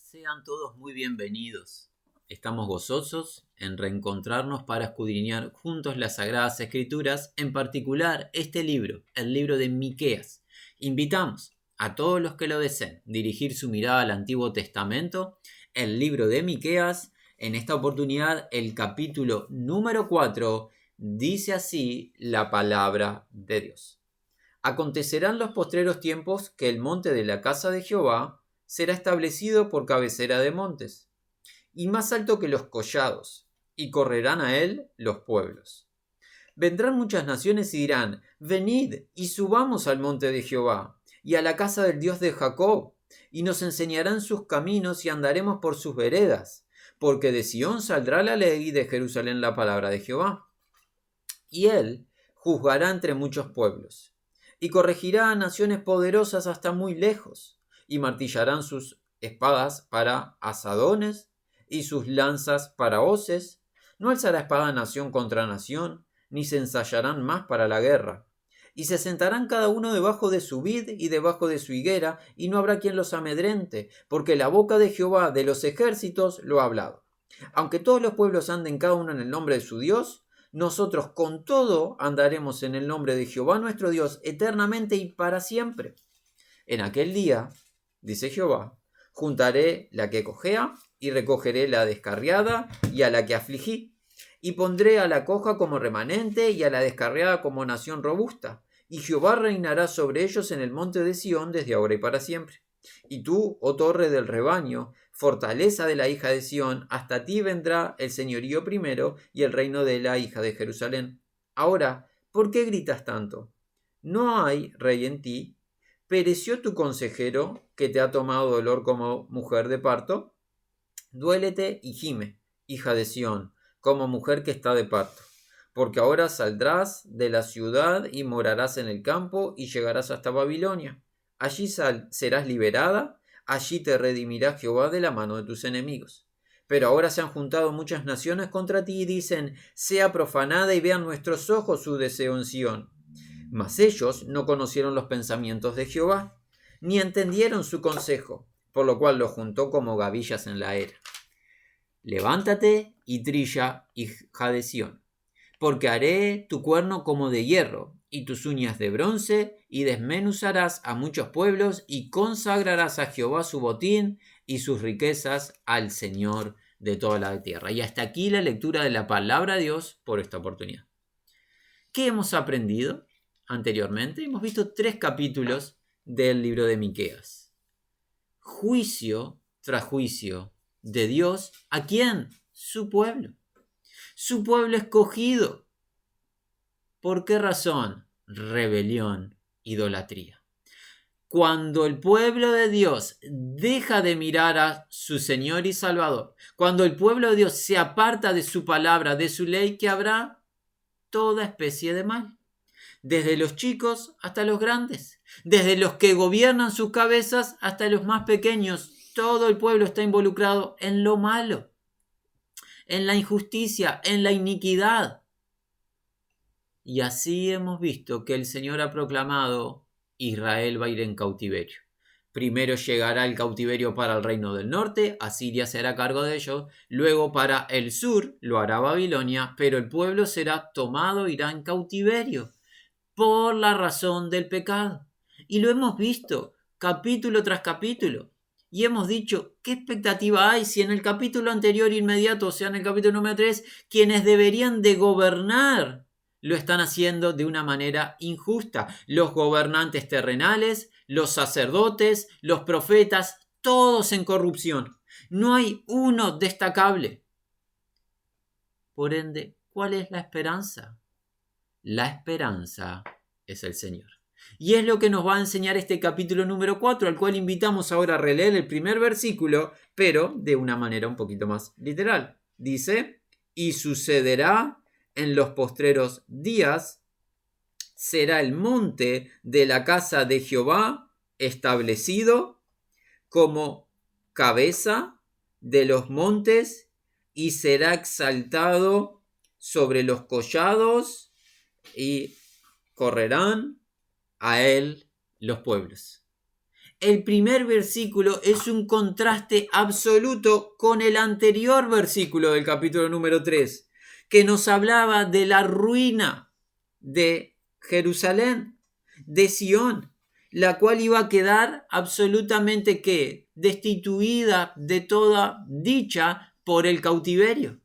Sean todos muy bienvenidos. Estamos gozosos en reencontrarnos para escudriñar juntos las Sagradas Escrituras, en particular este libro, el libro de Miqueas. Invitamos a todos los que lo deseen dirigir su mirada al Antiguo Testamento, el libro de Miqueas. En esta oportunidad, el capítulo número 4 dice así la palabra de Dios. Acontecerán los postreros tiempos que el monte de la casa de Jehová será establecido por cabecera de montes, y más alto que los collados, y correrán a él los pueblos. Vendrán muchas naciones y dirán: venid y subamos al monte de Jehová, y a la casa del Dios de Jacob, y nos enseñarán sus caminos y andaremos por sus veredas, porque de Sión saldrá la ley y de Jerusalén la palabra de Jehová. Y él juzgará entre muchos pueblos, y corregirá a naciones poderosas hasta muy lejos, y martillarán sus espadas para asadones y sus lanzas para hoces. No alzará espada nación contra nación, ni se ensayarán más para la guerra. Y se sentarán cada uno debajo de su vid y debajo de su higuera, y no habrá quien los amedrente, porque la boca de Jehová de los ejércitos lo ha hablado. Aunque todos los pueblos anden cada uno en el nombre de su Dios, nosotros con todo andaremos en el nombre de Jehová nuestro Dios eternamente y para siempre. En aquel día, dice Jehová, juntaré la que cojea y recogeré la descarriada y a la que afligí, y pondré a la coja como remanente y a la descarriada como nación robusta, y Jehová reinará sobre ellos en el monte de Sión desde ahora y para siempre. Y tú, oh torre del rebaño, fortaleza de la hija de Sión, hasta ti vendrá el señorío primero y el reino de la hija de Jerusalén. Ahora, ¿por qué gritas tanto? ¿No hay rey en ti? ¿Pereció tu consejero, que te ha tomado dolor como mujer de parto? Duélete y gime, hija de Sión, como mujer que está de parto, porque ahora saldrás de la ciudad y morarás en el campo y llegarás hasta Babilonia. Allí serás liberada, allí te redimirá Jehová de la mano de tus enemigos. Pero ahora se han juntado muchas naciones contra ti y dicen: sea profanada y vean nuestros ojos su deseo en Sión. Mas ellos no conocieron los pensamientos de Jehová, ni entendieron su consejo, por lo cual los juntó como gavillas en la era. Levántate y trilla, hija de Sión, porque haré tu cuerno como de hierro, y tus uñas de bronce, y desmenuzarás a muchos pueblos, y consagrarás a Jehová su botín, y sus riquezas al Señor de toda la tierra. Y hasta aquí la lectura de la palabra de Dios por esta oportunidad. ¿Qué hemos aprendido? Anteriormente hemos visto 3 capítulos del libro de Miqueas. Juicio tras juicio de Dios. ¿A quién? Su pueblo. Su pueblo escogido. ¿Por qué razón? Rebelión, idolatría. Cuando el pueblo de Dios deja de mirar a su Señor y Salvador, cuando el pueblo de Dios se aparta de su palabra, de su ley, que habrá toda especie de mal. Desde los chicos hasta los grandes, desde los que gobiernan sus cabezas hasta los más pequeños, todo el pueblo está involucrado en lo malo, en la injusticia, en la iniquidad. Y así hemos visto que el Señor ha proclamado: Israel va a ir en cautiverio. Primero llegará el cautiverio para el reino del norte, Asiria se hará cargo de ello, luego para el sur lo hará Babilonia, pero el pueblo será tomado, irá en cautiverio por la razón del pecado. Y lo hemos visto capítulo tras capítulo. Y hemos dicho: ¿qué expectativa hay si en el capítulo anterior inmediato, o sea, en el capítulo número 3, quienes deberían de gobernar lo están haciendo de una manera injusta? Los gobernantes terrenales, los sacerdotes, los profetas, todos en corrupción. No hay uno destacable. Por ende, ¿cuál es la esperanza? La esperanza es el Señor. Y es lo que nos va a enseñar este capítulo número 4, al cual invitamos ahora a releer el primer versículo, pero de una manera un poquito más literal. Dice: y sucederá en los postreros días, será el monte de la casa de Jehová establecido como cabeza de los montes, y será exaltado sobre los collados, y correrán a él los pueblos. El primer versículo es un contraste absoluto con el anterior versículo del capítulo número 3, que nos hablaba de la ruina de Jerusalén, de Sión, la cual iba a quedar absolutamente ¿qué? Destituida de toda dicha por el cautiverio.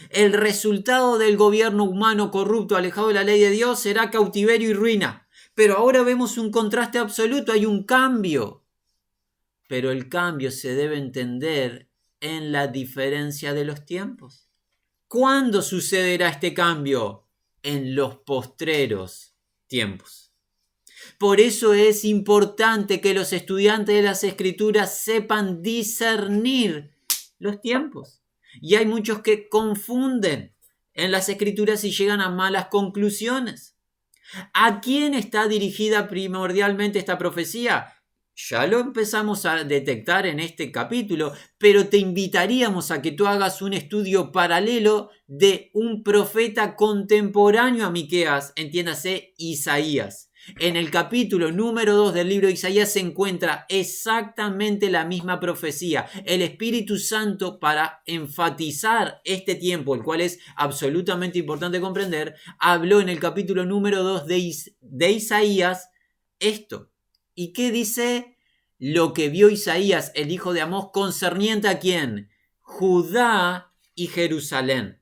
El resultado del gobierno humano corrupto, alejado de la ley de Dios, será cautiverio y ruina. Pero ahora vemos un contraste absoluto, hay un cambio. Pero el cambio se debe entender en la diferencia de los tiempos. ¿Cuándo sucederá este cambio? En los postreros tiempos. Por eso es importante que los estudiantes de las Escrituras sepan discernir los tiempos. Y hay muchos que confunden en las Escrituras y llegan a malas conclusiones. ¿A quién está dirigida primordialmente esta profecía? Ya lo empezamos a detectar en este capítulo, pero te invitaríamos a que tú hagas un estudio paralelo de un profeta contemporáneo a Miqueas, entiéndase Isaías. En el capítulo número 2 del libro de Isaías se encuentra exactamente la misma profecía. El Espíritu Santo, para enfatizar este tiempo, el cual es absolutamente importante comprender, habló en el capítulo número 2 de Isaías esto. ¿Y qué dice? Lo que vio Isaías, el hijo de Amós, concerniente ¿a quién? Judá y Jerusalén.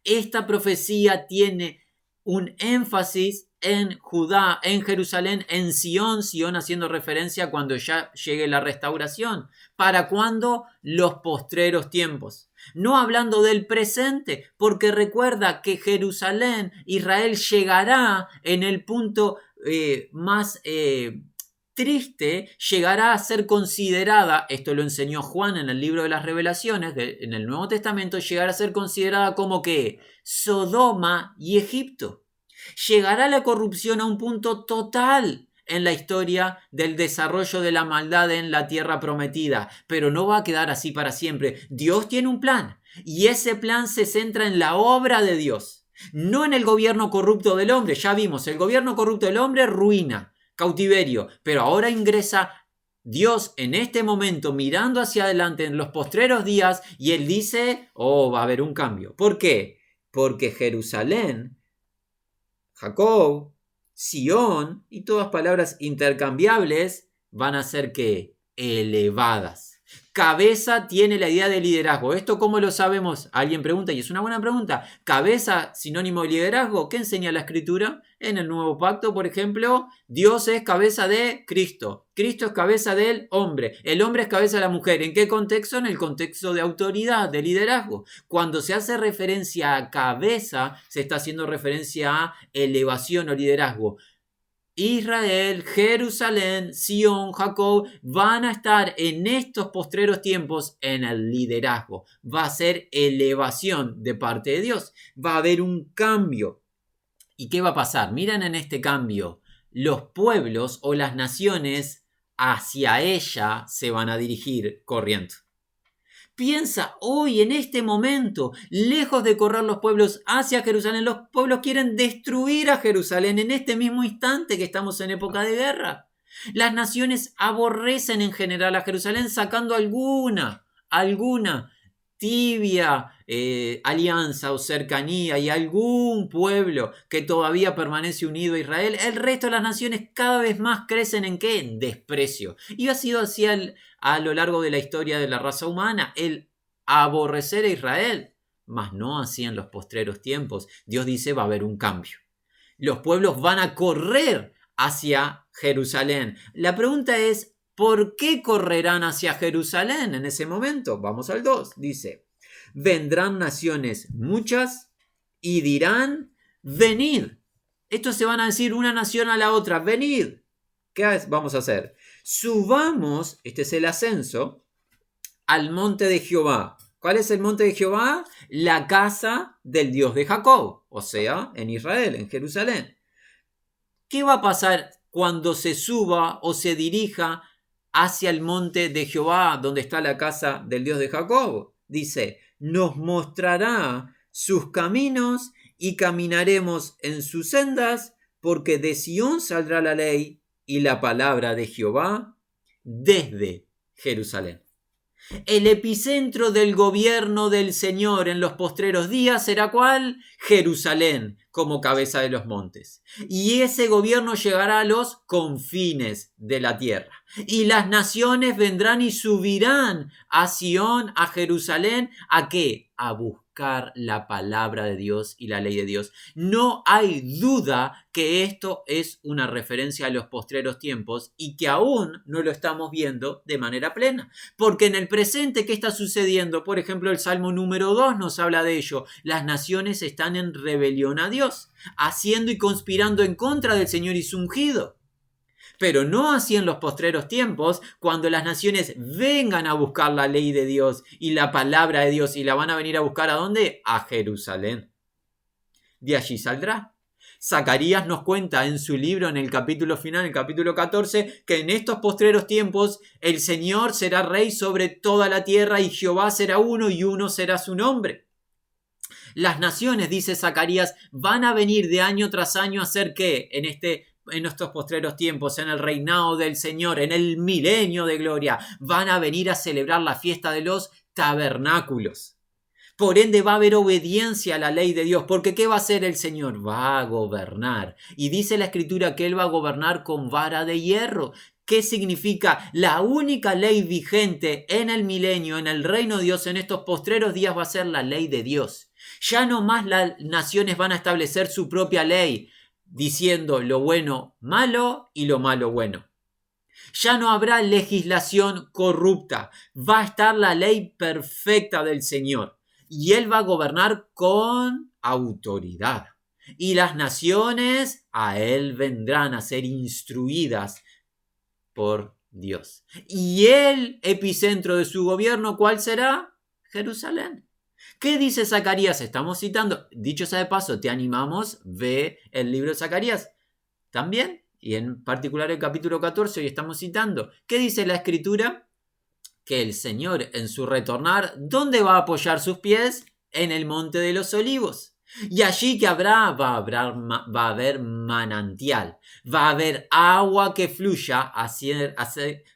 Esta profecía tiene un énfasis en Judá, en Jerusalén, en Sión haciendo referencia cuando ya llegue la restauración. ¿Para cuándo? Los postreros tiempos. No hablando del presente, porque recuerda que Jerusalén, Israel llegará en el punto más triste, llegará a ser considerada, esto lo enseñó Juan en el libro de las Revelaciones, en el Nuevo Testamento, llegará a ser considerada como que Sodoma y Egipto. Llegará la corrupción a un punto total en la historia del desarrollo de la maldad en la tierra prometida, pero no va a quedar así para siempre. Dios tiene un plan y ese plan se centra en la obra de Dios, no en el gobierno corrupto del hombre. Ya vimos, el gobierno corrupto del hombre ruina, cautiverio, pero ahora ingresa Dios en este momento mirando hacia adelante en los postreros días y Él dice, va a haber un cambio. ¿Por qué? Porque Jerusalén, Jacob, Sión y todas palabras intercambiables van a ser ¿qué? Elevadas. Cabeza tiene la idea de liderazgo. ¿Esto cómo lo sabemos? Alguien pregunta y es una buena pregunta. Cabeza, sinónimo de liderazgo. ¿Qué enseña la Escritura? En el Nuevo Pacto, por ejemplo, Dios es cabeza de Cristo. Cristo es cabeza del hombre. El hombre es cabeza de la mujer. ¿En qué contexto? En el contexto de autoridad, de liderazgo. Cuando se hace referencia a cabeza, se está haciendo referencia a elevación o liderazgo. Israel, Jerusalén, Sión, Jacob van a estar en estos postreros tiempos en el liderazgo. Va a ser elevación de parte de Dios. Va a haber un cambio. ¿Y qué va a pasar? Miren en este cambio. Los pueblos o las naciones hacia ella se van a dirigir corriendo. Piensa hoy, en este momento, lejos de correr los pueblos hacia Jerusalén, los pueblos quieren destruir a Jerusalén en este mismo instante que estamos en época de guerra. Las naciones aborrecen en general a Jerusalén sacando alguna tibia alianza o cercanía y algún pueblo que todavía permanece unido a Israel. El resto de las naciones cada vez más crecen ¿en qué? En desprecio. Y ha sido así a lo largo de la historia de la raza humana, el aborrecer a Israel, mas no así en los postreros tiempos. Dios dice va a haber un cambio. Los pueblos van a correr hacia Jerusalén. La pregunta es, ¿por qué correrán hacia Jerusalén en ese momento? Vamos al 2, dice, vendrán naciones muchas y dirán, venid. Estos se van a decir una nación a la otra, venid. ¿Qué vamos a hacer? Subamos, este es el ascenso, al monte de Jehová. ¿Cuál es el monte de Jehová? La casa del Dios de Jacob, o sea, en Israel, en Jerusalén. ¿Qué va a pasar cuando se suba o se dirija hacia el monte de Jehová, donde está la casa del Dios de Jacob? Dice, nos mostrará sus caminos y caminaremos en sus sendas, porque de Sión saldrá la ley y la palabra de Jehová desde Jerusalén. El epicentro del gobierno del Señor en los postreros días será ¿cuál? Jerusalén, como cabeza de los montes. Y ese gobierno llegará a los confines de la tierra. Y las naciones vendrán y subirán a Sión, a Jerusalén. ¿A qué? A buscar la palabra de Dios y la ley de Dios. No hay duda que esto es una referencia a los postreros tiempos y que aún no lo estamos viendo de manera plena. Porque en el presente, ¿qué está sucediendo? Por ejemplo, el Salmo número 2 nos habla de ello. Las naciones están en rebelión a Dios, haciendo y conspirando en contra del Señor y su ungido. Pero no así en los postreros tiempos, cuando las naciones vengan a buscar la ley de Dios y la palabra de Dios, y la van a venir a buscar ¿a dónde? A Jerusalén. De allí saldrá. Zacarías nos cuenta en su libro, en el capítulo final, en el capítulo 14, que en estos postreros tiempos el Señor será rey sobre toda la tierra y Jehová será uno y uno será su nombre. Las naciones, dice Zacarías, van a venir de año tras año a hacer ¿qué? En estos postreros tiempos, en el reinado del Señor, en el milenio de gloria, van a venir a celebrar la fiesta de los tabernáculos. Por ende va a haber obediencia a la ley de Dios, porque ¿qué va a hacer el Señor? Va a gobernar. Y dice la Escritura que Él va a gobernar con vara de hierro. ¿Qué significa? La única ley vigente en el milenio, en el reino de Dios, en estos postreros días va a ser la ley de Dios. Ya no más las naciones van a establecer su propia ley, diciendo lo bueno malo y lo malo bueno. Ya no habrá legislación corrupta. Va a estar la ley perfecta del Señor. Y Él va a gobernar con autoridad. Y las naciones a Él vendrán a ser instruidas por Dios. Y el epicentro de su gobierno, ¿cuál será? Jerusalén. ¿Qué dice Zacarías? Estamos citando, dicho sea de paso, te animamos, ve el libro de Zacarías también, y en particular el capítulo 14, hoy estamos citando. ¿Qué dice la Escritura? Que el Señor en su retornar, ¿dónde va a apoyar sus pies? En el monte de los olivos. Y allí que va a haber manantial, va a haber agua que fluya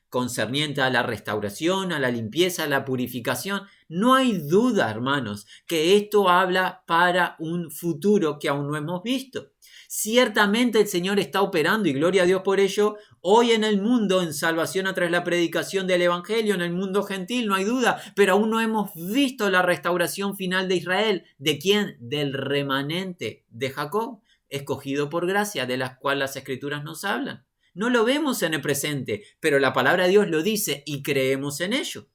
concerniente a la restauración, a la limpieza, a la purificación. No hay duda, hermanos, que esto habla para un futuro que aún no hemos visto. Ciertamente el Señor está operando, y gloria a Dios por ello, hoy en el mundo, en salvación a través de la predicación del Evangelio, en el mundo gentil, no hay duda, pero aún no hemos visto la restauración final de Israel. ¿De quién? Del remanente de Jacob, escogido por gracia, de las cuales las Escrituras nos hablan. No lo vemos en el presente, pero la palabra de Dios lo dice y creemos en ello.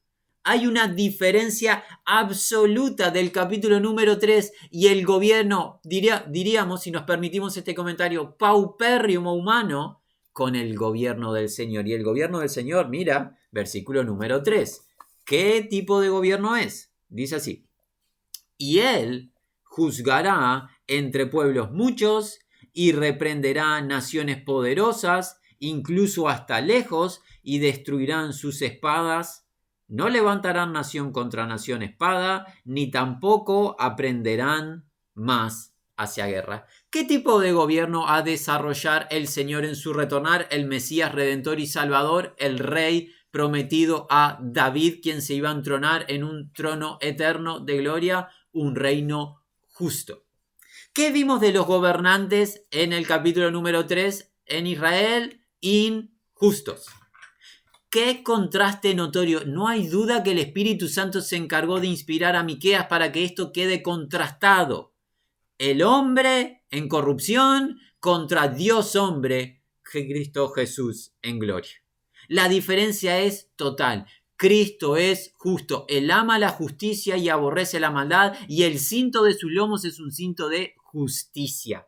Hay una diferencia absoluta del capítulo número 3 y el gobierno, diríamos, si nos permitimos este comentario, paupérrimo humano, con el gobierno del Señor. Y el gobierno del Señor, mira, versículo número 3. ¿Qué tipo de gobierno es? Dice así: y Él juzgará entre pueblos muchos y reprenderá naciones poderosas, incluso hasta lejos, y destruirán sus espadas. No levantarán nación contra nación espada, ni tampoco aprenderán más hacia guerra. ¿Qué tipo de gobierno ha de desarrollar el Señor en su retornar? El Mesías Redentor y Salvador, el Rey prometido a David, quien se iba a entronar en un trono eterno de gloria, un reino justo. ¿Qué vimos de los gobernantes en el capítulo número 3 en Israel? Injustos. ¡Qué contraste notorio! No hay duda que el Espíritu Santo se encargó de inspirar a Miqueas para que esto quede contrastado. El hombre en corrupción contra Dios hombre, Cristo Jesús en gloria. La diferencia es total. Cristo es justo. Él ama la justicia y aborrece la maldad, y el cinto de sus lomos es un cinto de justicia.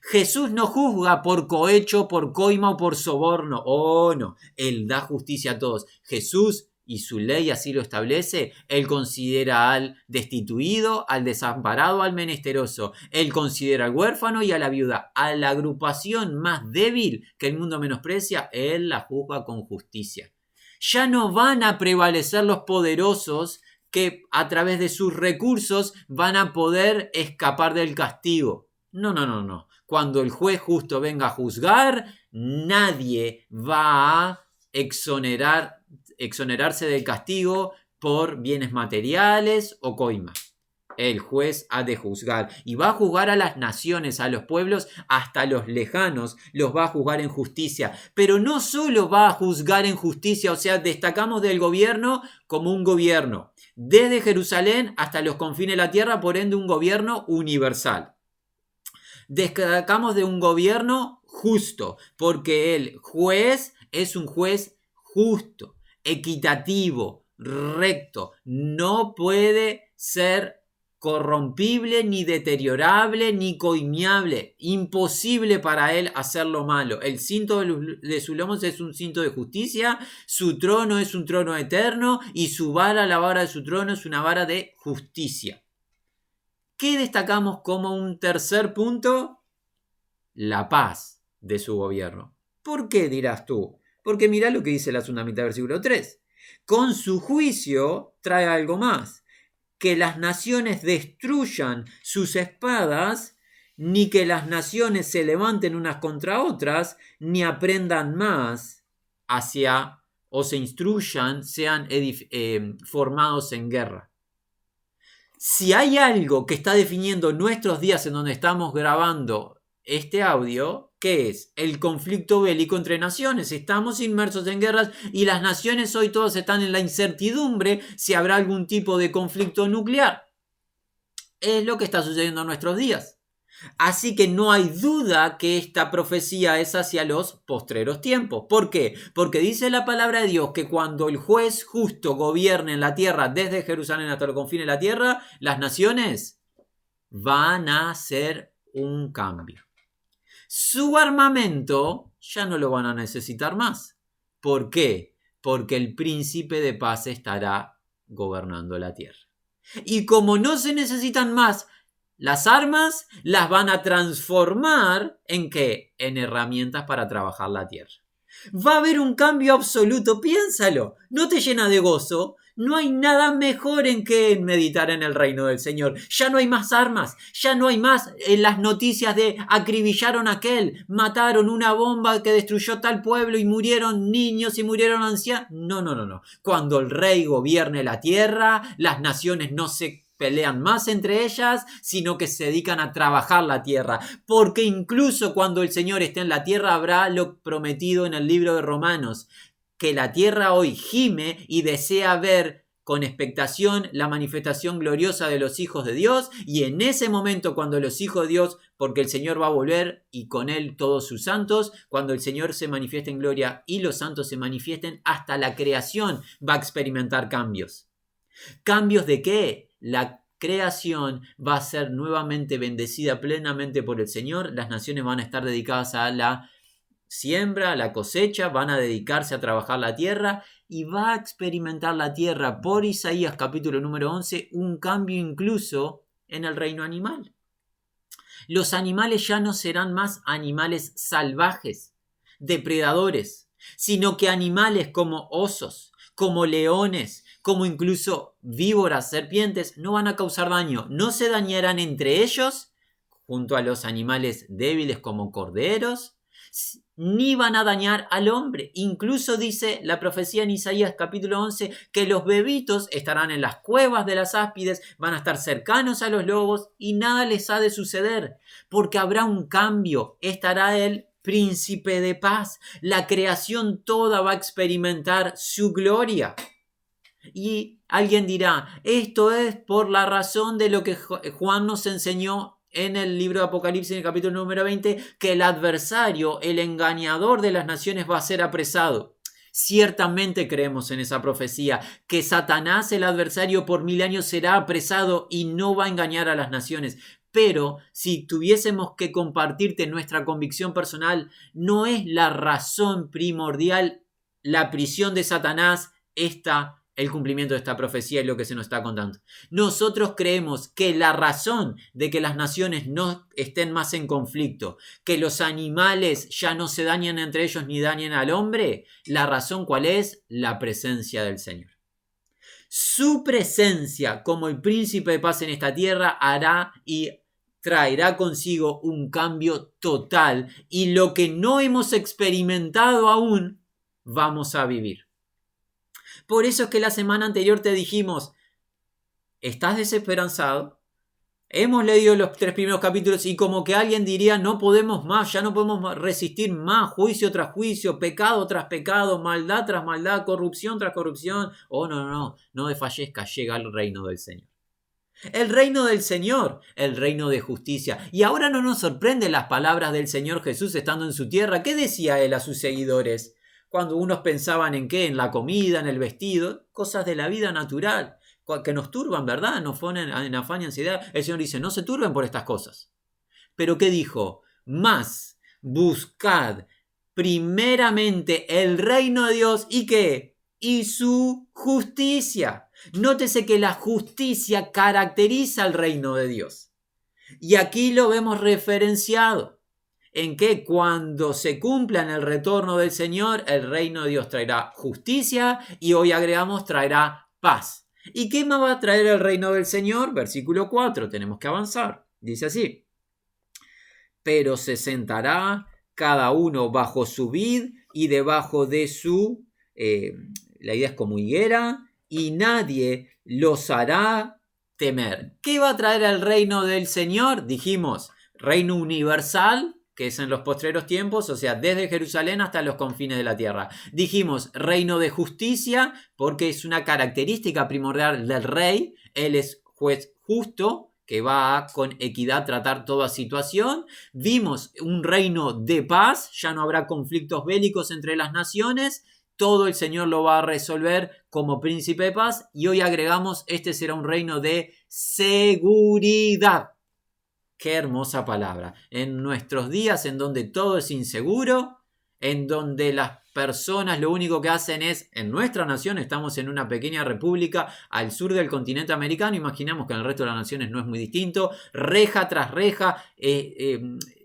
Jesús no juzga por cohecho, por coima o por soborno. Oh, no. Él da justicia a todos. Jesús, y su ley así lo establece, Él considera al destituido, al desamparado, al menesteroso. Él considera al huérfano y a la viuda. A la agrupación más débil que el mundo menosprecia, Él la juzga con justicia. Ya no van a prevalecer los poderosos que a través de sus recursos van a poder escapar del castigo. No. Cuando el juez justo venga a juzgar, nadie va a exonerarse del castigo por bienes materiales o coima. El juez ha de juzgar y va a juzgar a las naciones, a los pueblos, hasta los lejanos, los va a juzgar en justicia. Pero no solo va a juzgar en justicia, o sea, destacamos del gobierno como un gobierno, desde Jerusalén hasta los confines de la tierra, por ende un gobierno universal. Destacamos de un gobierno justo, porque el juez es un juez justo, equitativo, recto, no puede ser corrompible, ni deteriorable, ni coimiable. Imposible para él hacer lo malo. El cinto de sus lomos es un cinto de justicia, su trono es un trono eterno y su vara, la vara de su trono, es una vara de justicia. ¿Qué destacamos como un tercer punto? La paz de su gobierno. ¿Por qué, dirás tú? Porque mirá lo que dice la segunda mitad del versículo 3. Con su juicio trae algo más. Que las naciones destruyan sus espadas, ni que las naciones se levanten unas contra otras, ni aprendan más hacia o se instruyan, sean formados en guerra. Si hay algo que está definiendo nuestros días en donde estamos grabando este audio, ¿qué es? El conflicto bélico entre naciones. Estamos inmersos en guerras y las naciones hoy todas están en la incertidumbre si habrá algún tipo de conflicto nuclear. Es lo que está sucediendo en nuestros días. Así que no hay duda que esta profecía es hacia los postreros tiempos. ¿Por qué? Porque dice la palabra de Dios que cuando el juez justo gobierne en la tierra, desde Jerusalén hasta los confines de la tierra, las naciones van a hacer un cambio. Su armamento ya no lo van a necesitar más. ¿Por qué? Porque el príncipe de paz estará gobernando la tierra. Y como no se necesitan más las armas, las van a transformar ¿en qué? En herramientas para trabajar la tierra. Va a haber un cambio absoluto, piénsalo. ¿No te llena de gozo? No hay nada mejor en que meditar en el reino del Señor. Ya no hay más armas, ya no hay más en las noticias de acribillaron a aquel, mataron una bomba que destruyó tal pueblo y murieron niños y murieron ancianos. No. Cuando el rey gobierne la tierra, las naciones no se pelean más entre ellas, sino que se dedican a trabajar la tierra. Porque incluso cuando el Señor esté en la tierra habrá lo prometido en el libro de Romanos, que la tierra hoy gime y desea ver con expectación la manifestación gloriosa de los hijos de Dios, y en ese momento cuando los hijos de Dios, porque el Señor va a volver y con él todos sus santos, cuando el Señor se manifieste en gloria y los santos se manifiesten, hasta la creación va a experimentar cambios. ¿Cambios de qué? La creación va a ser nuevamente bendecida plenamente por el Señor, las naciones van a estar dedicadas a la siembra, a la cosecha, van a dedicarse a trabajar la tierra y va a experimentar la tierra, por Isaías capítulo número 11, un cambio incluso en el reino animal. Los animales ya no serán más animales salvajes, depredadores, sino que animales como osos, como leones, como incluso víboras, serpientes, no van a causar daño, no se dañarán entre ellos, junto a los animales débiles como corderos, ni van a dañar al hombre. Incluso dice la profecía en Isaías capítulo 11 que los bebitos estarán en las cuevas de las áspides, van a estar cercanos a los lobos y nada les ha de suceder, porque habrá un cambio, estará el príncipe de paz, la creación toda va a experimentar su gloria. Y alguien dirá, esto es por la razón de lo que Juan nos enseñó en el libro de Apocalipsis, en el capítulo número 20, que el adversario, el engañador de las naciones, va a ser apresado. Ciertamente creemos en esa profecía, que Satanás, el adversario, por 1000 años será apresado y no va a engañar a las naciones. Pero si tuviésemos que compartirte nuestra convicción personal, no es la razón primordial la prisión de Satanás, el cumplimiento de esta profecía es lo que se nos está contando. Nosotros creemos que la razón de que las naciones no estén más en conflicto, que los animales ya no se dañen entre ellos ni dañen al hombre, la razón ¿cuál es? La presencia del Señor. Su presencia como el príncipe de paz en esta tierra hará y traerá consigo un cambio total, y lo que no hemos experimentado aún vamos a vivir. Por eso es que la semana anterior te dijimos, ¿estás desesperanzado? Hemos leído los 3 primeros capítulos y como que alguien diría, no podemos más, ya no podemos resistir más, juicio tras juicio, pecado tras pecado, maldad tras maldad, corrupción tras corrupción. Oh, no desfallezca, llega el reino del Señor. El reino del Señor, el reino de justicia. Y ahora no nos sorprenden las palabras del Señor Jesús estando en su tierra. ¿Qué decía él a sus seguidores? Cuando unos pensaban en qué, en la comida, en el vestido, cosas de la vida natural, que nos turban, ¿verdad? Nos ponen en afán y ansiedad. El Señor dice, no se turben por estas cosas. ¿Pero qué dijo? Más buscad primeramente el reino de Dios y ¿qué? Y su justicia. Nótese que la justicia caracteriza al reino de Dios. Y aquí lo vemos referenciado. En que cuando se cumpla en el retorno del Señor, el reino de Dios traerá justicia y hoy agregamos traerá paz. ¿Y qué más va a traer el reino del Señor? Versículo 4, tenemos que avanzar. Dice así. Pero se sentará cada uno bajo su vid y debajo de su, la idea es como higuera, y nadie los hará temer. ¿Qué va a traer el reino del Señor? Dijimos, reino universal, que es en los postreros tiempos, o sea, desde Jerusalén hasta los confines de la tierra. Dijimos, reino de justicia, porque es una característica primordial del rey. Él es juez justo, que va a con equidad tratar toda situación. Vimos un reino de paz, ya no habrá conflictos bélicos entre las naciones. Todo el Señor lo va a resolver como príncipe de paz. Y hoy agregamos, este será un reino de seguridad. Qué hermosa palabra. En nuestros días en donde todo es inseguro, en donde las personas lo único que hacen es, en nuestra nación, estamos en una pequeña república al sur del continente americano, imaginamos que en el resto de las naciones no es muy distinto, reja tras reja,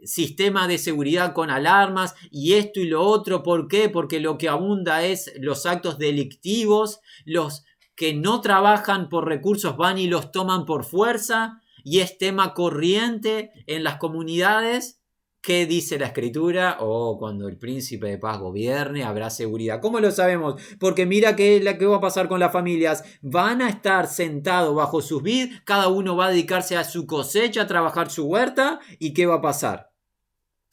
sistema de seguridad con alarmas y esto y lo otro. ¿Por qué? Porque lo que abunda es los actos delictivos, los que no trabajan por recursos van y los toman por fuerza. Y es tema corriente en las comunidades. ¿Qué dice la Escritura? Cuando el príncipe de paz gobierne, habrá seguridad. ¿Cómo lo sabemos? Porque mira qué va a pasar con las familias. Van a estar sentados bajo sus vid, cada uno va a dedicarse a su cosecha, a trabajar su huerta. ¿Y qué va a pasar?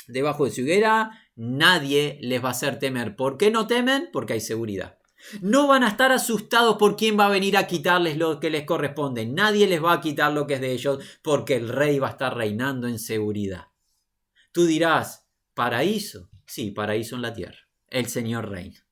Debajo de su higuera, nadie les va a hacer temer. ¿Por qué no temen? Porque hay seguridad. No van a estar asustados por quién va a venir a quitarles lo que les corresponde. Nadie les va a quitar lo que es de ellos porque el rey va a estar reinando en seguridad. Tú dirás, ¿paraíso? Sí, paraíso en la tierra. El Señor reina.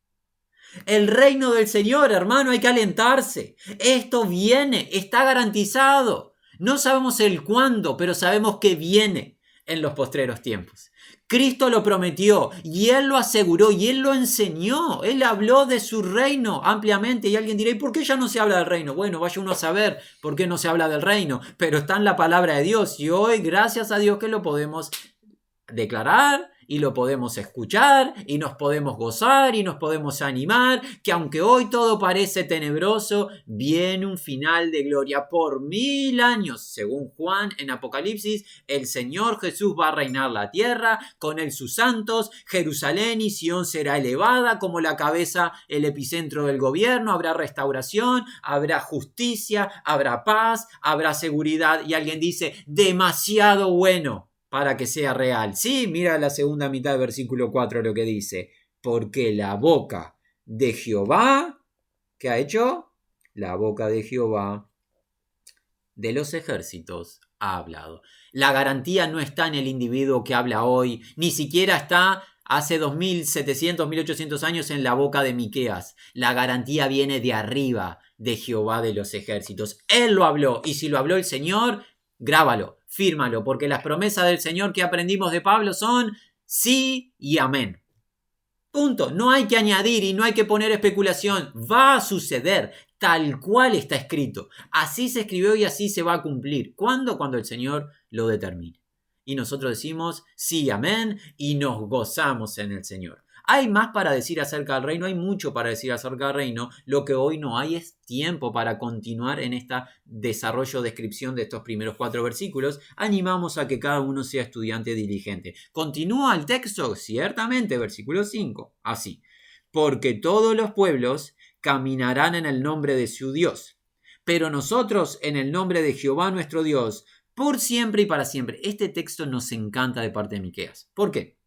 El reino del Señor, hermano, hay que alentarse. Esto viene, está garantizado. No sabemos el cuándo, pero sabemos que viene en los postreros tiempos. Cristo lo prometió y Él lo aseguró y Él lo enseñó. Él habló de su reino ampliamente y alguien dirá, ¿y por qué ya no se habla del reino? Bueno, vaya uno a saber por qué no se habla del reino, pero está en la palabra de Dios y hoy, gracias a Dios, que lo podemos declarar y lo podemos escuchar y nos podemos gozar y nos podemos animar, que aunque hoy todo parece tenebroso, viene un final de gloria por 1000 años. Según Juan en Apocalipsis, el Señor Jesús va a reinar la tierra, con él sus santos, Jerusalén y Sión será elevada como la cabeza, el epicentro del gobierno, habrá restauración, habrá justicia, habrá paz, habrá seguridad. Y alguien dice, demasiado bueno para que sea real. Sí, mira la segunda mitad del versículo 4 lo que dice. Porque la boca de Jehová, ¿qué ha hecho? La boca de Jehová de los ejércitos ha hablado. La garantía no está en el individuo que habla hoy, ni siquiera está hace 2700, 1800 años en la boca de Miqueas. La garantía viene de arriba, de Jehová de los ejércitos. Él lo habló, y si lo habló el Señor, grábalo, fírmalo, porque las promesas del Señor que aprendimos de Pablo son sí y amén. Punto. No hay que añadir y no hay que poner especulación. Va a suceder tal cual está escrito. Así se escribió y así se va a cumplir. ¿Cuándo? Cuando el Señor lo determine. Y nosotros decimos sí, amén, y nos gozamos en el Señor. Hay más para decir acerca del reino, hay mucho para decir acerca del reino. Lo que hoy no hay es tiempo para continuar en este desarrollo, descripción de estos primeros 4 versículos. Animamos a que cada uno sea estudiante diligente. Continúa el texto, ciertamente, versículo 5, así. porque todos los pueblos caminarán en el nombre de su Dios. Pero nosotros en el nombre de Jehová nuestro Dios, por siempre y para siempre. Este texto nos encanta de parte de Miqueas. ¿Por qué?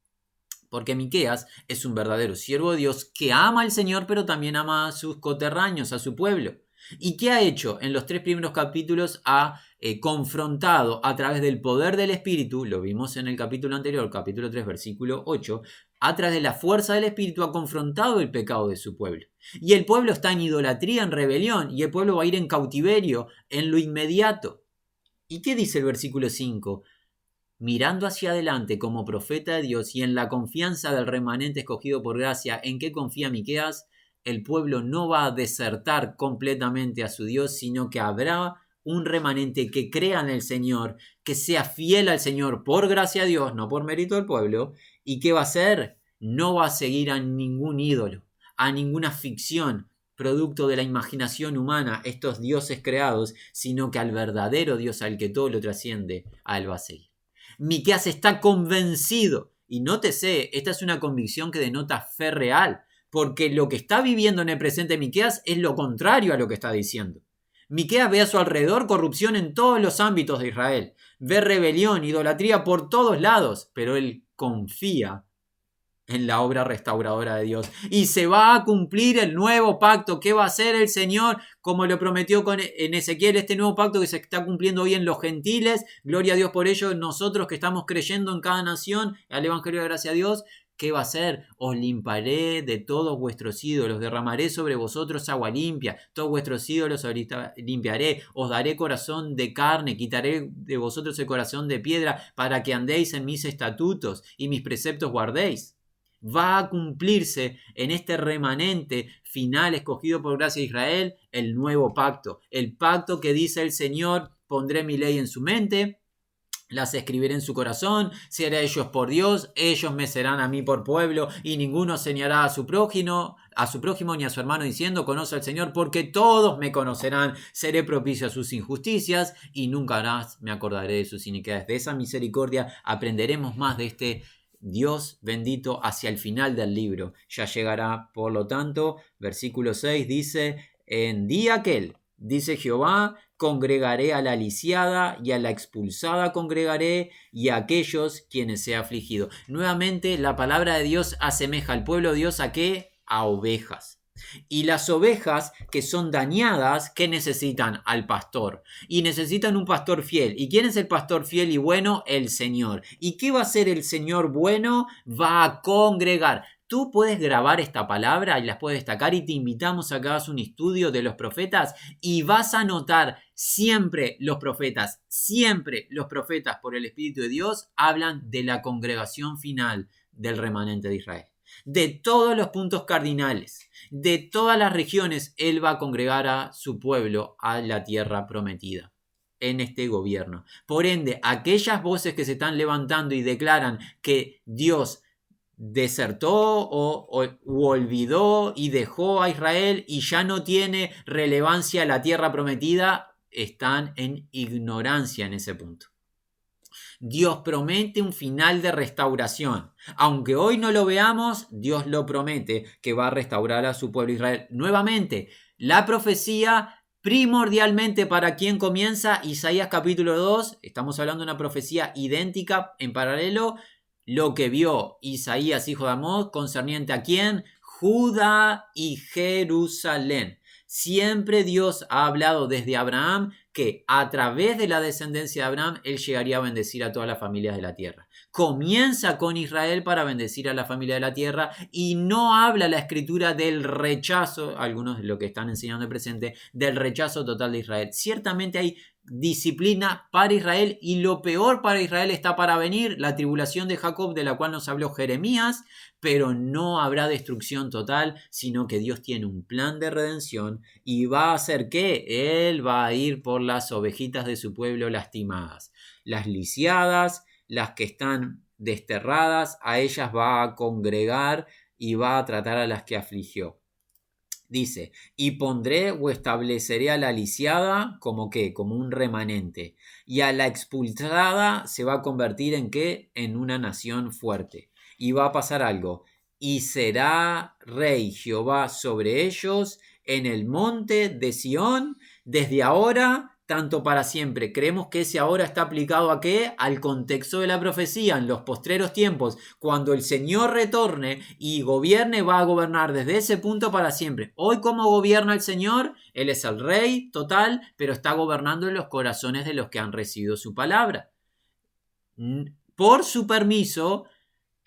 Porque Miqueas es un verdadero siervo de Dios que ama al Señor, pero también ama a sus coterráneos, a su pueblo. ¿Y qué ha hecho? En los 3 primeros capítulos ha confrontado a través del poder del Espíritu, lo vimos en el capítulo anterior, capítulo 3, versículo 8, a través de la fuerza del Espíritu ha confrontado el pecado de su pueblo. Y el pueblo está en idolatría, en rebelión, y el pueblo va a ir en cautiverio, en lo inmediato. ¿Y qué dice el versículo 5? Mirando hacia adelante como profeta de Dios y en la confianza del remanente escogido por gracia, ¿en qué confía Miqueas? El pueblo no va a desertar completamente a su Dios, sino que habrá un remanente que crea en el Señor, que sea fiel al Señor por gracia de Dios, no por mérito del pueblo. ¿Y qué va a hacer? No va a seguir a ningún ídolo, a ninguna ficción producto de la imaginación humana, estos dioses creados, sino que al verdadero Dios, al que todo lo trasciende, a él va a seguir. Miqueas está convencido, y nótese, esta es una convicción que denota fe real, porque lo que está viviendo en el presente Miqueas es lo contrario a lo que está diciendo. Miqueas ve a su alrededor corrupción en todos los ámbitos de Israel, ve rebelión, idolatría por todos lados, pero él confía en la obra restauradora de Dios. Y se va a cumplir el nuevo pacto. ¿Qué va a hacer el Señor? Como lo prometió en Ezequiel, este nuevo pacto que se está cumpliendo hoy en los gentiles. Gloria a Dios por ello. Nosotros que estamos creyendo en cada nación, al Evangelio de gracia a Dios, ¿qué va a hacer? Os limparé de todos vuestros ídolos, derramaré sobre vosotros agua limpia, todos vuestros ídolos limpiaré, os daré corazón de carne, quitaré de vosotros el corazón de piedra, para que andéis en mis estatutos y mis preceptos guardéis. Va a cumplirse en este remanente final escogido por gracia de Israel el nuevo pacto. El pacto que dice el Señor: pondré mi ley en su mente, las escribiré en su corazón, seré a ellos por Dios, ellos me serán a mí por pueblo, y ninguno señalará a su prójimo ni a su hermano diciendo: conoce al Señor, porque todos me conocerán. Seré propicio a sus injusticias y nunca más me acordaré de sus iniquidades. De esa misericordia aprenderemos más de este Dios bendito hacia el final del libro. Ya llegará, por lo tanto, versículo 6 dice: en día aquel, dice Jehová, congregaré a la lisiada y a la expulsada congregaré, y a aquellos quienes he afligido. Nuevamente la palabra de Dios asemeja al pueblo de Dios ¿a qué? A ovejas. Y las ovejas que son dañadas, ¿qué necesitan? Al pastor. Y necesitan un pastor fiel. ¿Y quién es el pastor fiel y bueno? El Señor. ¿Y qué va a hacer el Señor bueno? Va a congregar. Tú puedes grabar esta palabra y las puedes destacar, y te invitamos a que hagas un estudio de los profetas y vas a notar siempre los profetas por el Espíritu de Dios hablan de la congregación final del remanente de Israel. De todos los puntos cardinales, de todas las regiones, él va a congregar a su pueblo a la tierra prometida en este gobierno. Por ende, aquellas voces que se están levantando y declaran que Dios desertó o olvidó y dejó a Israel y ya no tiene relevancia la tierra prometida, están en ignorancia en ese punto. Dios promete un final de restauración. Aunque hoy no lo veamos, Dios lo promete, que va a restaurar a su pueblo Israel. Nuevamente, la profecía primordialmente para quien comienza Isaías capítulo 2. Estamos hablando de una profecía idéntica en paralelo. Lo que vio Isaías, hijo de Amós, concerniente a quién? Judá y Jerusalén. Siempre Dios ha hablado desde Abraham que a través de la descendencia de Abraham él llegaría a bendecir a todas las familias de la tierra. Comienza con Israel para bendecir a la familia de la tierra, y no habla la escritura del rechazo, algunos de lo que están enseñando en presente, del rechazo total de Israel. Ciertamente hay disciplina para Israel, y lo peor para Israel está para venir, la tribulación de Jacob, de la cual nos habló Jeremías, pero no habrá destrucción total, sino que Dios tiene un plan de redención y va a hacer que Él va a ir por las ovejitas de su pueblo lastimadas, las lisiadas, las que están desterradas, a ellas va a congregar y va a tratar a las que afligió. Dice: y pondré o estableceré a la lisiada como qué, como un remanente, y a la expulsada se va a convertir en qué, en una nación fuerte. Y va a pasar algo: y será rey Jehová sobre ellos en el monte de Sión, desde ahora tanto para siempre. Creemos que ese ahora está aplicado ¿a qué? Al contexto de la profecía, en los postreros tiempos, cuando el Señor retorne y gobierne, va a gobernar desde ese punto para siempre. Hoy, ¿cómo gobierna el Señor? Él es el rey total, pero está gobernando en los corazones de los que han recibido su palabra. Por su permiso,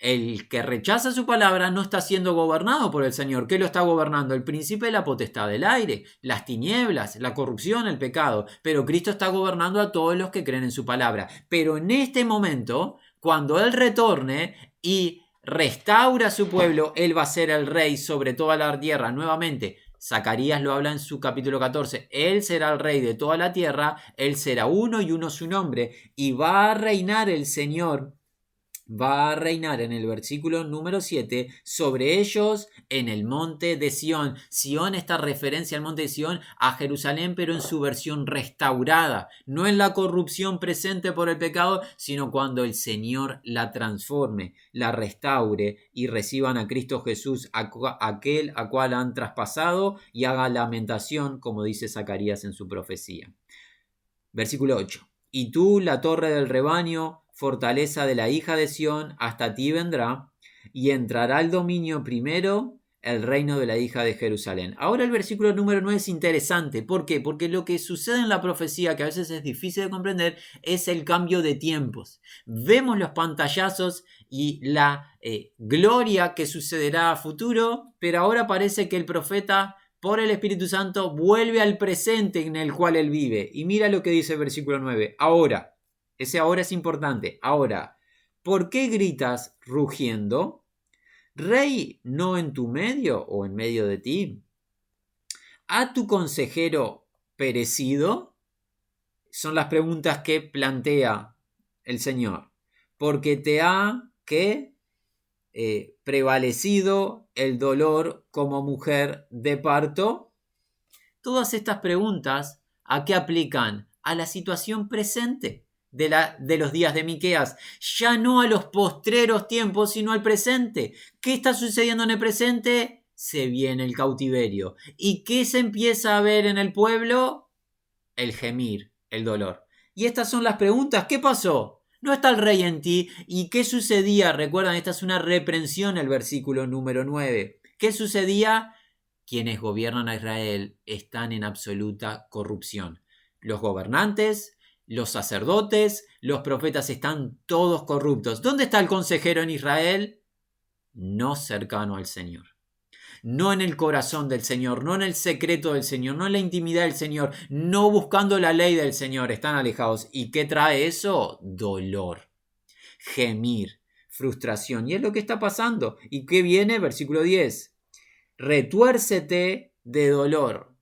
el que rechaza su palabra no está siendo gobernado por el Señor. ¿Qué lo está gobernando? El príncipe de la potestad del aire, las tinieblas, la corrupción, el pecado. Pero Cristo está gobernando a todos los que creen en su palabra. Pero en este momento, cuando Él retorne y restaura a su pueblo, Él va a ser el rey sobre toda la tierra nuevamente. Zacarías lo habla en su capítulo 14. Él será el rey de toda la tierra, Él será uno y uno su nombre. Y va a reinar el Señor. Va a reinar en el versículo número 7 sobre ellos en el monte de Sión. Sión, esta referencia al monte de Sión, a Jerusalén, pero en su versión restaurada. No en la corrupción presente por el pecado, sino cuando el Señor la transforme, la restaure y reciban a Cristo Jesús, aquel a cual han traspasado, y haga lamentación, como dice Zacarías en su profecía. Versículo 8. Y tú, la torre del rebaño, fortaleza de la hija de Sión, hasta ti vendrá, y entrará el dominio primero, el reino de la hija de Jerusalén. Ahora el versículo número 9 es interesante. ¿Por qué? Porque lo que sucede en la profecía, que a veces es difícil de comprender, es el cambio de tiempos. Vemos los pantallazos y la gloria que sucederá a futuro, pero ahora parece que el profeta, por el Espíritu Santo, vuelve al presente en el cual él vive. Y mira lo que dice el versículo 9. Ahora, ese ahora es importante. Ahora, ¿por qué gritas rugiendo? ¿Rey no en tu medio o en medio de ti? ¿Ha tu consejero perecido? Son las preguntas que plantea el Señor. Porque te ha prevalecido el dolor como mujer de parto. Todas estas preguntas, ¿a qué aplican? A la situación presente de los días de Miqueas, ya no a los postreros tiempos, sino al presente. ¿Qué está sucediendo en el presente? Se viene el cautiverio. ¿Y qué se empieza a ver en el pueblo? El gemir, el dolor. Y estas son las preguntas. ¿Qué pasó? ¿No está el rey en ti? ¿Y qué sucedía? Recuerdan, esta es una reprensión, el versículo número 9. ¿Qué sucedía? Quienes gobiernan a Israel están en absoluta corrupción. Los gobernantes, los sacerdotes, los profetas están todos corruptos. ¿Dónde está el consejero en Israel? No cercano al Señor. No en el corazón del Señor, no en el secreto del Señor, no en la intimidad del Señor, no buscando la ley del Señor, están alejados. ¿Y qué trae eso? Dolor, gemir, frustración. Y es lo que está pasando. ¿Y qué viene? Versículo 10. Retuércete de dolor.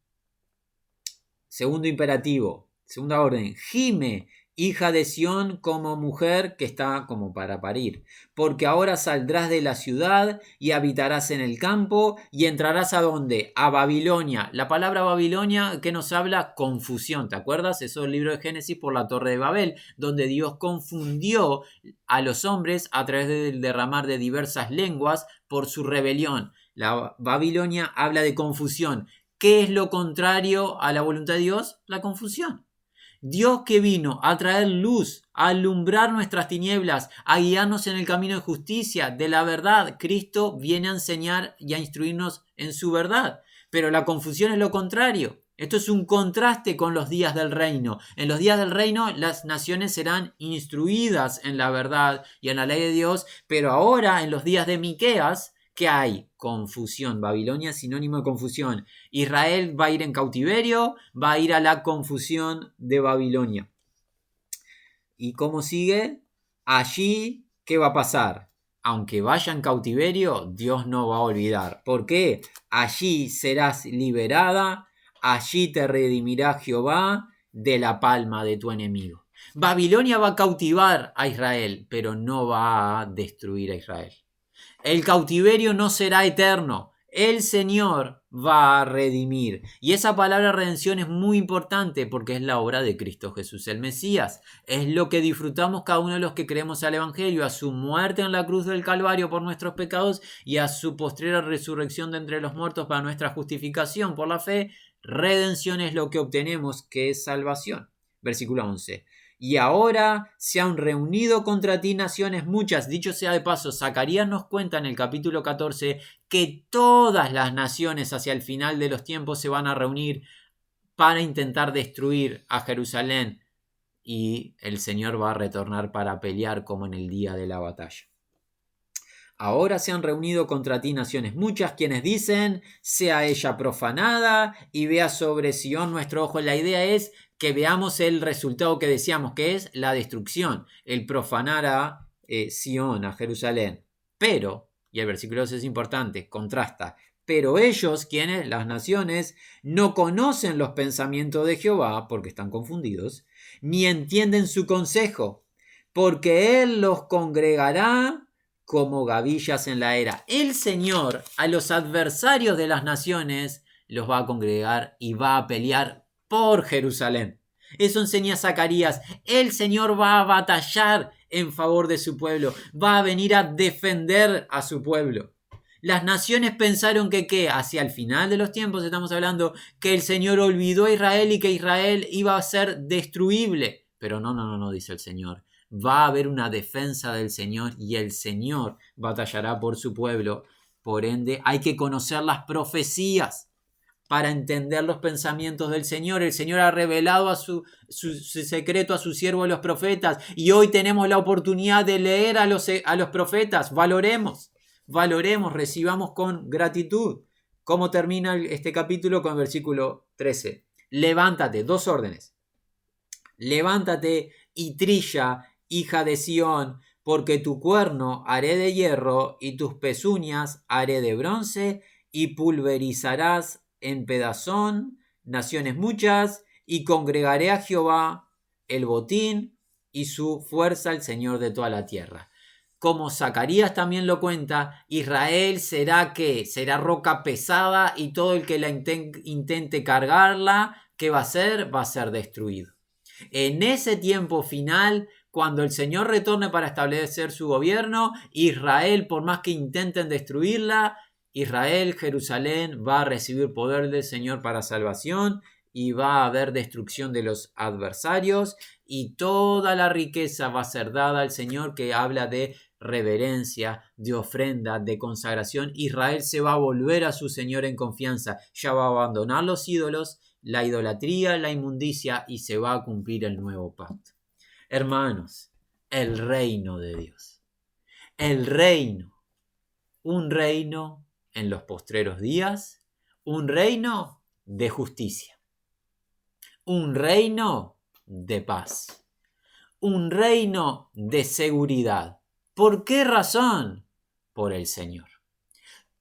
Segundo imperativo, segunda orden. Gime, hija de Sión, como mujer que está como para parir. Porque ahora saldrás de la ciudad y habitarás en el campo y entrarás ¿a dónde? A Babilonia. La palabra Babilonia, ¿qué nos habla? Confusión. ¿Te acuerdas? Eso es el libro de Génesis por la Torre de Babel, donde Dios confundió a los hombres a través del derramar de diversas lenguas por su rebelión. La Babilonia habla de confusión. ¿Qué es lo contrario a la voluntad de Dios? La confusión. Dios, que vino a traer luz, a alumbrar nuestras tinieblas, a guiarnos en el camino de justicia, de la verdad. Cristo viene a enseñar y a instruirnos en su verdad. Pero la confusión es lo contrario. Esto es un contraste con los días del reino. En los días del reino las naciones serán instruidas en la verdad y en la ley de Dios, pero ahora en los días de Miqueas, ¿qué hay? Confusión. Babilonia es sinónimo de confusión. Israel va a ir en cautiverio, va a ir a la confusión de Babilonia. ¿Y cómo sigue? Allí, ¿qué va a pasar? Aunque vaya en cautiverio, Dios no va a olvidar. ¿Por qué? Allí serás liberada, allí te redimirá Jehová de la palma de tu enemigo. Babilonia va a cautivar a Israel, pero no va a destruir a Israel. El cautiverio no será eterno. El Señor va a redimir. Y esa palabra redención es muy importante porque es la obra de Cristo Jesús, el Mesías. Es lo que disfrutamos cada uno de los que creemos al Evangelio, a su muerte en la cruz del Calvario por nuestros pecados y a su postrera resurrección de entre los muertos para nuestra justificación por la fe. Redención es lo que obtenemos, que es salvación. Versículo 11. Y ahora se han reunido contra ti naciones muchas. Dicho sea de paso, Zacarías nos cuenta en el capítulo 14 que todas las naciones hacia el final de los tiempos se van a reunir para intentar destruir a Jerusalén, y el Señor va a retornar para pelear como en el día de la batalla. Ahora se han reunido contra ti naciones muchas, quienes dicen, sea ella profanada y vea sobre Sión nuestro ojo. La idea es que veamos el resultado que decíamos, que es la destrucción, el profanar a Sión, a Jerusalén. Pero, y el versículo 2 es importante, contrasta, pero ellos, quienes, las naciones, no conocen los pensamientos de Jehová, porque están confundidos, ni entienden su consejo, porque él los congregará como gavillas en la era. El Señor a los adversarios de las naciones los va a congregar y va a pelear por Jerusalén. Eso enseña Zacarías. El Señor va a batallar en favor de su pueblo, va a venir a defender a su pueblo. Las naciones pensaron que hacia el final de los tiempos estamos hablando que el Señor olvidó a Israel y que Israel iba a ser destruible. Pero no, dice el Señor. Va a haber una defensa del Señor y el Señor batallará por su pueblo. Por ende, hay que conocer las profecías para entender los pensamientos del Señor. El Señor ha revelado su secreto a su siervo los profetas, y hoy tenemos la oportunidad de leer a los profetas. Valoremos, recibamos con gratitud. ¿Cómo termina este capítulo? Con el versículo 13. Levántate, dos órdenes. Levántate y trilla, hija de Sión, porque tu cuerno haré de hierro y tus pezuñas haré de bronce, y pulverizarás en pedazón naciones muchas, y congregaré a Jehová el botín y su fuerza el Señor de toda la tierra. Como Zacarías también lo cuenta, Israel será roca pesada, y todo el que la intente cargarla, ¿qué va a ser? Va a ser destruido. En ese tiempo final, cuando el Señor retorne para establecer su gobierno, Israel, por más que intenten destruirla, Jerusalén, va a recibir poder del Señor para salvación, y va a haber destrucción de los adversarios, y toda la riqueza va a ser dada al Señor, que habla de reverencia, de ofrenda, de consagración. Israel se va a volver a su Señor en confianza, ya va a abandonar los ídolos, la idolatría, la inmundicia, y se va a cumplir el nuevo pacto. Hermanos, el reino de Dios. El reino. Un reino en los postreros días. Un reino de justicia. Un reino de paz. Un reino de seguridad. ¿Por qué razón? Por el Señor.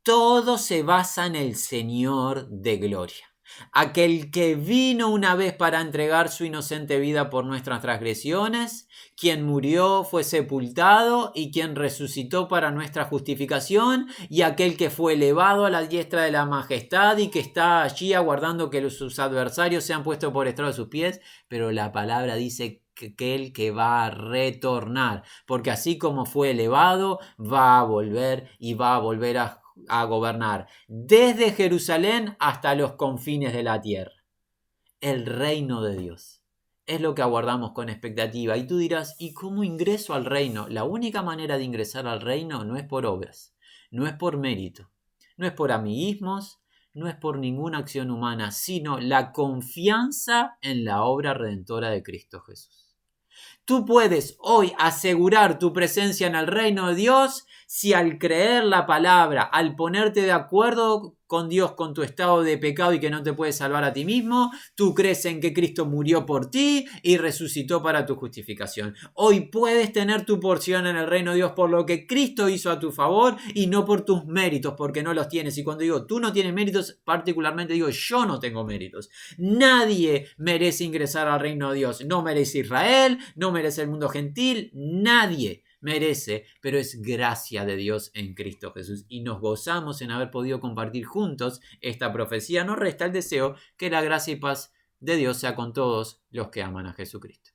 Todo se basa en el Señor de gloria. Aquel que vino una vez para entregar su inocente vida por nuestras transgresiones, quien murió, fue sepultado, y quien resucitó para nuestra justificación, y aquel que fue elevado a la diestra de la majestad y que está allí aguardando que sus adversarios sean puestos por estrado de sus pies. Pero la palabra dice que aquel que va a retornar, porque así como fue elevado, va a volver, y va a volver a gobernar desde Jerusalén hasta los confines de la tierra. El reino de Dios es lo que aguardamos con expectativa. Y tú dirás, ¿y cómo ingreso al reino? La única manera de ingresar al reino no es por obras, no es por mérito, no es por amiguismos, no es por ninguna acción humana, sino la confianza en la obra redentora de Cristo Jesús. Tú puedes hoy asegurar tu presencia en el reino de Dios si, al creer la palabra, al ponerte de acuerdo con Dios con tu estado de pecado y que no te puedes salvar a ti mismo, tú crees en que Cristo murió por ti y resucitó para tu justificación. Hoy puedes tener tu porción en el reino de Dios por lo que Cristo hizo a tu favor y no por tus méritos, porque no los tienes. Y cuando digo tú no tienes méritos, particularmente digo yo no tengo méritos. Nadie merece ingresar al reino de Dios. No merece Israel, no merece el mundo gentil, nadie merece, pero es gracia de Dios en Cristo Jesús. Y nos gozamos en haber podido compartir juntos esta profecía. Nos resta el deseo que la gracia y paz de Dios sea con todos los que aman a Jesucristo.